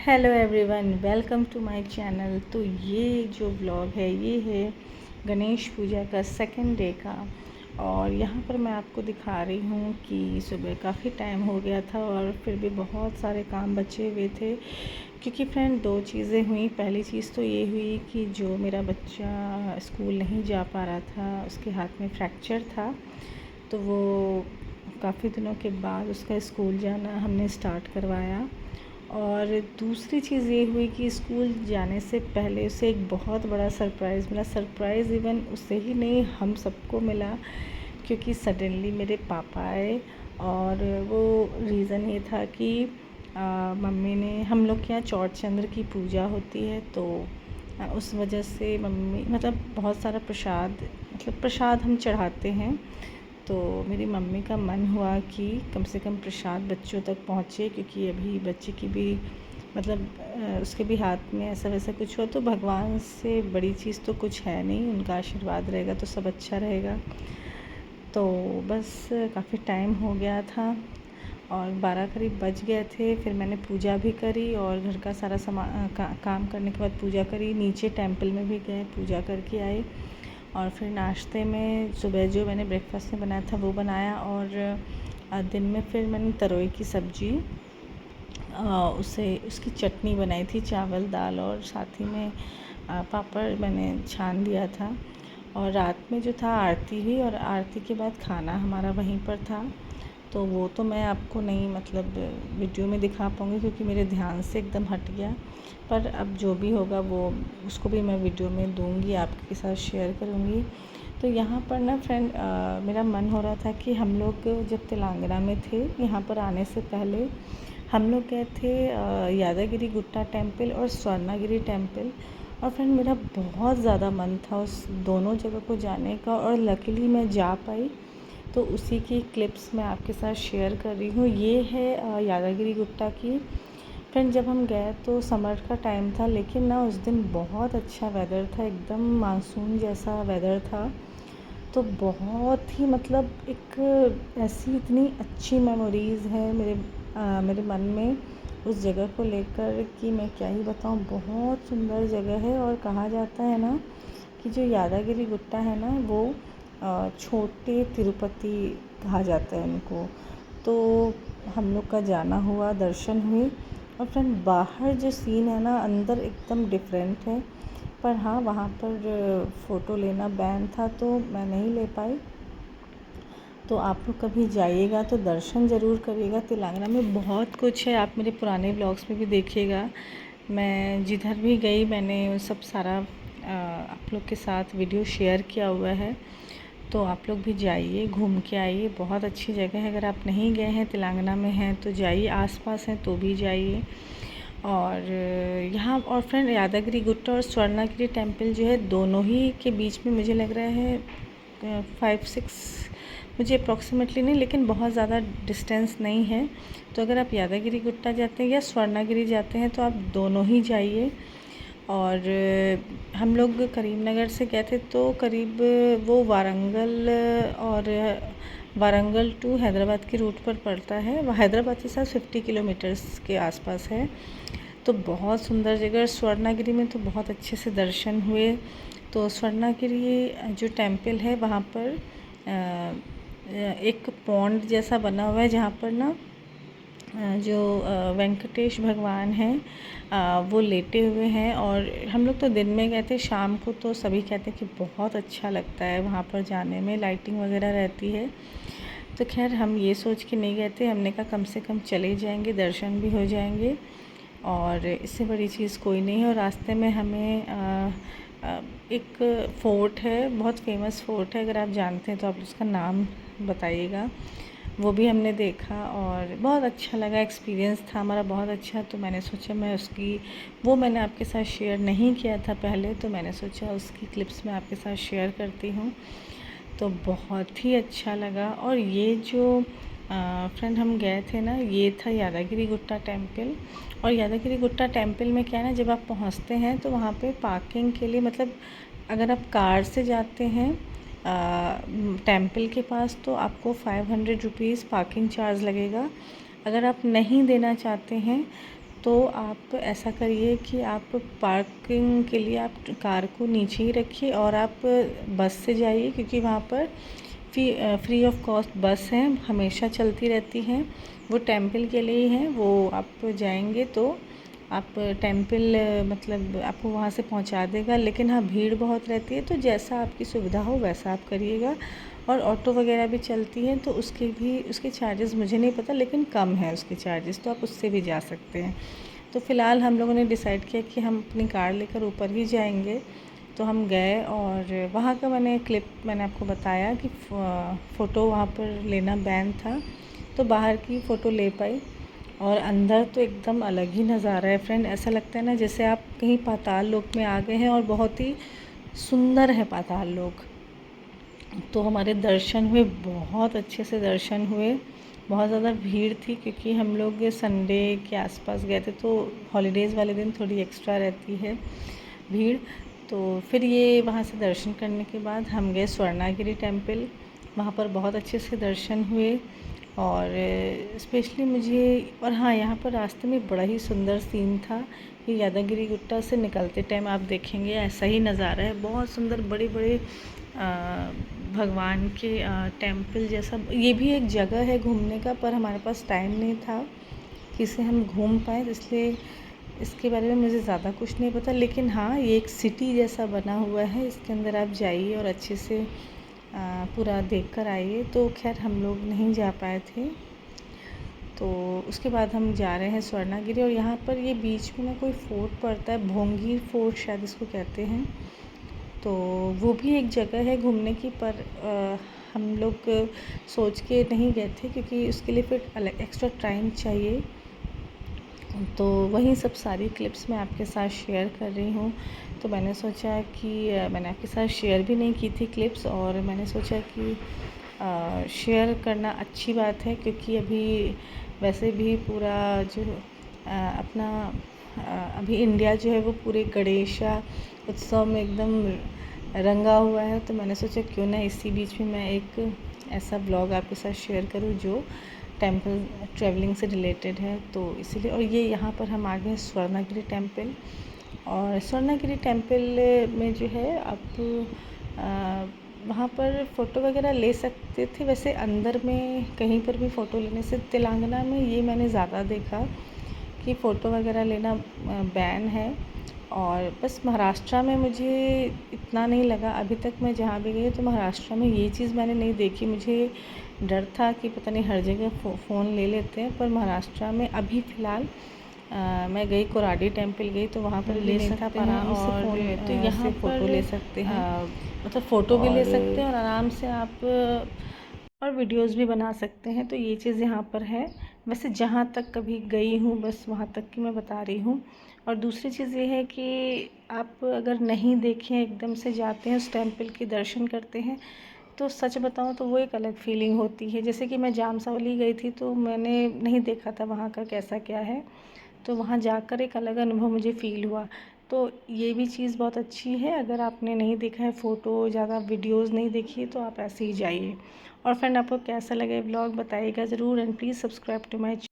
Hello everyone, welcome to my channel. तो ये जो व्लॉग है ये है गणेश पूजा का सेकंड डे का। और यहाँ पर मैं आपको दिखा रही हूँ कि सुबह काफ़ी टाइम हो गया था और फिर भी बहुत सारे काम बचे हुए थे। क्योंकि फ्रेंड दो चीज़ें हुई। पहली चीज़ तो ये हुई कि जो मेरा बच्चा स्कूल नहीं जा पा रहा था, उसके हाथ में फ्रैक्चर था, तो वो काफ़ी दिनों के बाद उसका स्कूल जाना हमने स्टार्ट करवाया। और दूसरी चीज़ ये हुई कि स्कूल जाने से पहले उसे एक बहुत बड़ा सरप्राइज़ मिला। सरप्राइज़ इवन उसे ही नहीं, हम सबको मिला, क्योंकि सडनली मेरे पापा आए। और वो रीज़न ये था कि मम्मी ने, हम लोग के यहाँ चौथ चंद्र की पूजा होती है, तो उस वजह से मम्मी मतलब बहुत सारा प्रसाद हम चढ़ाते हैं। तो मेरी मम्मी का मन हुआ कि कम से कम प्रसाद बच्चों तक पहुँचे, क्योंकि अभी बच्चे की भी उसके भी हाथ में ऐसा वैसा कुछ हुआ, तो भगवान से बड़ी चीज़ तो कुछ है नहीं, उनका आशीर्वाद रहेगा तो सब अच्छा रहेगा। तो बस काफ़ी टाइम हो गया था और 12 करीब बज गए थे। फिर मैंने पूजा भी करी और घर का सारा काम करने के बाद पूजा करी। नीचे टेंपल में भी गए, पूजा करके आए। और फिर नाश्ते में सुबह जो मैंने ब्रेकफास्ट में बनाया था वो बनाया। और दिन में फिर मैंने तरोई की सब्ज़ी, उसकी चटनी बनाई थी, चावल दाल, और साथ ही में पापड़ मैंने छान दिया था। और रात में जो था आरती हुई, और आरती के बाद खाना हमारा वहीं पर था। तो वो तो मैं आपको नहीं वीडियो में दिखा पाऊँगी, क्योंकि मेरे ध्यान से एकदम हट गया। पर अब जो भी होगा वो उसको भी मैं वीडियो में दूँगी, आपके साथ शेयर करूँगी। तो यहाँ पर ना फ्रेंड, मेरा मन हो रहा था कि हम लोग जब तेलंगाना में थे, यहाँ पर आने से पहले हम लोग गए थे यादगिरी गुट्टा टेम्पल और स्वर्णगिरी टेम्पल। और फ्रेंड मेरा बहुत ज़्यादा मन था उस दोनों जगह को जाने का, और लकीली मैं जा पाई। तो उसी की क्लिप्स मैं आपके साथ शेयर कर रही हूँ। ये है यादगिरी गुट्टा की। फ्रेंड जब हम गए तो समर का टाइम था, लेकिन ना उस दिन बहुत अच्छा वेदर था, एकदम मानसून जैसा वेदर था। तो बहुत ही एक ऐसी इतनी अच्छी मेमोरीज़ है मेरे मन में उस जगह को लेकर कि मैं क्या ही बताऊँ। बहुत सुंदर जगह है। और कहा जाता है ना कि जो यादगिरी गुट्टा है ना, वो छोटे तिरुपति कहा जाता है उनको। तो हम लोग का जाना हुआ, दर्शन हुए। और फ्रेंड बाहर जो सीन है ना, अंदर एकदम डिफरेंट है। पर हाँ, वहाँ पर फ़ोटो लेना बैन था, तो मैं नहीं ले पाई। तो आप लोग कभी जाइएगा तो दर्शन ज़रूर करिएगा। तेलंगाना में बहुत कुछ है, आप मेरे पुराने ब्लॉग्स में भी देखिएगा। मैं जिधर भी गई मैंने वो सब सारा आप लोग के साथ वीडियो शेयर किया हुआ है। तो आप लोग भी जाइए, घूम के आइए, बहुत अच्छी जगह है। अगर आप नहीं गए हैं, तेलंगाना में हैं तो जाइए, आसपास हैं तो भी जाइए। और यहाँ और फ्रेंड यादगिरी गुट्टा और स्वर्णगिरी टेम्पल जो है, दोनों ही के बीच में मुझे लग रहा है 5-6, मुझे अप्रॉक्सीमेटली नहीं, लेकिन बहुत ज़्यादा डिस्टेंस नहीं है। तो अगर आप यादगिरी गुट्टा जाते हैं या स्वर्णगिरी जाते हैं तो आप दोनों ही जाइए। और हम लोग करीमनगर से गए थे, तो करीब वो वारंगल टू हैदराबाद के रूट पर पड़ता है। वह हैदराबाद से साथ 50 किलोमीटर्स के आसपास है। तो बहुत सुंदर जगह। स्वर्णगिरी में तो बहुत अच्छे से दर्शन हुए। तो स्वर्णगिरी जो टेम्पल है, वहाँ पर एक पॉन्ड जैसा बना हुआ है, जहाँ पर ना जो वेंकटेश भगवान हैं वो लेटे हुए हैं। और हम लोग तो दिन में गए थे, शाम को तो सभी कहते हैं कि बहुत अच्छा लगता है वहाँ पर जाने में, लाइटिंग वगैरह रहती है। तो खैर हम ये सोच के नहीं गए थे, हमने कहा कम से कम चले जाएंगे, दर्शन भी हो जाएंगे, और इससे बड़ी चीज़ कोई नहीं है। और रास्ते में हमें एक फ़ोर्ट है, बहुत फेमस फ़ोर्ट है, अगर आप जानते हैं तो आप उसका नाम बताइएगा। वो भी हमने देखा और बहुत अच्छा लगा, एक्सपीरियंस था हमारा बहुत अच्छा। तो मैंने सोचा वो मैंने आपके साथ शेयर नहीं किया था पहले, तो मैंने सोचा उसकी क्लिप्स मैं आपके साथ शेयर करती हूँ। तो बहुत ही अच्छा लगा। और ये जो फ्रेंड हम गए थे ना, ये था यादगिरी गुट्टा टेम्पल। और यादगिरी गुट्टा टेम्पल में क्या है ना, जब आप पहुँचते हैं तो वहाँ पे पार्किंग के लिए, अगर आप कार से जाते हैं टेम्पल के पास, तो आपको 500 रुपीज़ पार्किंग चार्ज लगेगा। अगर आप नहीं देना चाहते हैं तो आप ऐसा करिए कि आप पार्किंग के लिए आप कार को नीचे ही रखिए और आप बस से जाइए, क्योंकि वहाँ पर फ्री ऑफ कॉस्ट बस हैं, हमेशा चलती रहती हैं। वो टेंपल के लिए ही हैं। वो आप जाएंगे तो आप टेंपल मतलब आपको वहाँ से पहुँचा देगा। लेकिन हाँ, भीड़ बहुत रहती है, तो जैसा आपकी सुविधा हो वैसा आप करिएगा। और ऑटो वगैरह भी चलती हैं, तो उसके चार्जेस मुझे नहीं पता, लेकिन कम है उसके चार्जेस, तो आप उससे भी जा सकते हैं। तो फ़िलहाल हम लोगों ने डिसाइड किया कि हम अपनी कार लेकर ऊपर ही जाएंगे। तो हम गए और वहाँ का मैंने आपको बताया कि फ़ोटो वहाँ पर लेना बैन था, तो बाहर की फ़ोटो ले पाई। और अंदर तो एकदम अलग ही नज़ारा है फ्रेंड। ऐसा लगता है ना जैसे आप कहीं पाताल लोक में आ गए हैं, और बहुत ही सुंदर है पाताल लोक। तो हमारे दर्शन हुए, बहुत अच्छे से दर्शन हुए। बहुत ज़्यादा भीड़ थी, क्योंकि हम लोग संडे के आसपास गए थे, तो हॉलीडेज़ वाले दिन थोड़ी एक्स्ट्रा रहती है भीड़। तो फिर ये वहाँ से दर्शन करने के बाद हम गए स्वर्णागिरी टेम्पल। वहाँ पर बहुत अच्छे से दर्शन हुए। और स्पेशली और हाँ, यहाँ पर रास्ते में बड़ा ही सुंदर सीन था। ये यादगिरी गुट्टा से निकलते टाइम आप देखेंगे ऐसा ही नज़ारा है, बहुत सुंदर। बड़े बड़े भगवान के टेम्पल जैसा। ये भी एक जगह है घूमने का, पर हमारे पास टाइम नहीं था कि इसे हम घूम पाए, इसलिए इसके बारे में मुझे ज़्यादा कुछ नहीं पता। लेकिन हाँ, ये एक सिटी जैसा बना हुआ है, इसके अंदर आप जाइए और अच्छे से पूरा देख कर आइए। तो खैर हम लोग नहीं जा पाए थे। तो उसके बाद हम जा रहे हैं स्वर्णागिरी। और यहाँ पर ये बीच में ना कोई फोर्ट पड़ता है, भोंगी फोर्ट शायद इसको कहते हैं। तो वो भी एक जगह है घूमने की, पर हम लोग सोच के नहीं गए थे, क्योंकि उसके लिए फिर अलग एक्स्ट्रा टाइम चाहिए। तो वही सब सारी क्लिप्स मैं आपके साथ शेयर कर रही हूँ। तो मैंने सोचा कि मैंने आपके साथ शेयर भी नहीं की थी क्लिप्स, और मैंने सोचा कि शेयर करना अच्छी बात है, क्योंकि अभी वैसे भी पूरा जो अपना अभी इंडिया जो है वो पूरे गणेश उत्सव में एकदम रंगा हुआ है। तो मैंने सोचा क्यों ना इसी बीच में मैं एक ऐसा ब्लॉग आपके साथ शेयर करूं जो टेंपल ट्रैवलिंग से रिलेटेड है। तो इसीलिए, और ये यहाँ पर हम आ गए स्वर्णागिरी टेंपल। और स्वर्णागिरी टेंपल में जो है आप वहाँ पर फ़ोटो वगैरह ले सकते थे। वैसे अंदर में कहीं पर भी फ़ोटो लेने से, तेलंगाना में ये मैंने ज़्यादा देखा कि फ़ोटो वगैरह लेना बैन है। और बस महाराष्ट्र में मुझे इतना नहीं लगा। अभी तक मैं जहाँ भी गई तो महाराष्ट्र में ये चीज़ मैंने नहीं देखी। मुझे डर था कि पता नहीं हर जगह फ़ोन ले लेते हैं, पर महाराष्ट्र में अभी फ़िलहाल मैं गई, कोराडी टेंपल गई, तो वहाँ पर ले सकते हैं आराम से फ़ोन। तो यहाँ फ़ोटो ले सकते हैं, मतलब फ़ोटो भी ले सकते हैं और आराम से आप और वीडियोस भी बना सकते हैं। तो ये चीज़ यहाँ पर है। वैसे जहाँ तक कभी गई हूँ बस वहाँ तक की मैं बता रही हूँ। और दूसरी चीज़ ये है कि आप अगर नहीं देखें, एकदम से जाते हैं उस टेंपल के दर्शन करते हैं, तो सच बताऊँ तो वो एक अलग फीलिंग होती है। जैसे कि मैं जामसावली गई थी, तो मैंने नहीं देखा था वहाँ का कैसा क्या है, तो वहाँ जाकर एक अलग अनुभव मुझे फ़ील हुआ। तो ये भी चीज़ बहुत अच्छी है। अगर आपने नहीं देखा है, फ़ोटो ज़्यादा वीडियोज़ नहीं देखी है, तो आप ऐसे ही जाइए। और फ्रेंड, आपको कैसा लगा ब्लॉग बताइएगा ज़रूर, and please subscribe to my channel.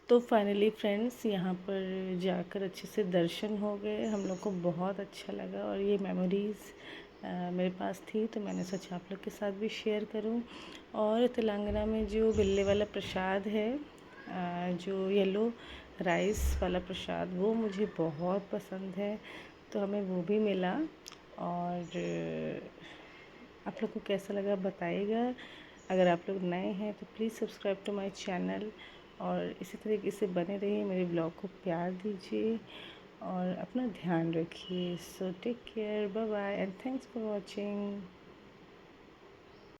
तो फाइनली फ्रेंड्स यहाँ पर जाकर अच्छे से दर्शन हो गए, हम लोग को बहुत अच्छा लगा और ये मेमोरीज़ मेरे पास थी तो मैंने सोचा आप लोग के साथ भी शेयर करूं। और तेलंगाना में जो बिल्ले वाला प्रसाद है, जो येलो राइस वाला प्रसाद, वो मुझे बहुत पसंद है, तो हमें वो भी मिला। और आप लोग को कैसा लगा बताइएगा। अगर आप लोग नए हैं तो please subscribe to my channel और इसी तरीके से बने रहिए, मेरे ब्लॉग को प्यार दीजिए और अपना ध्यान रखिए। So take care, bye bye and thanks for watching.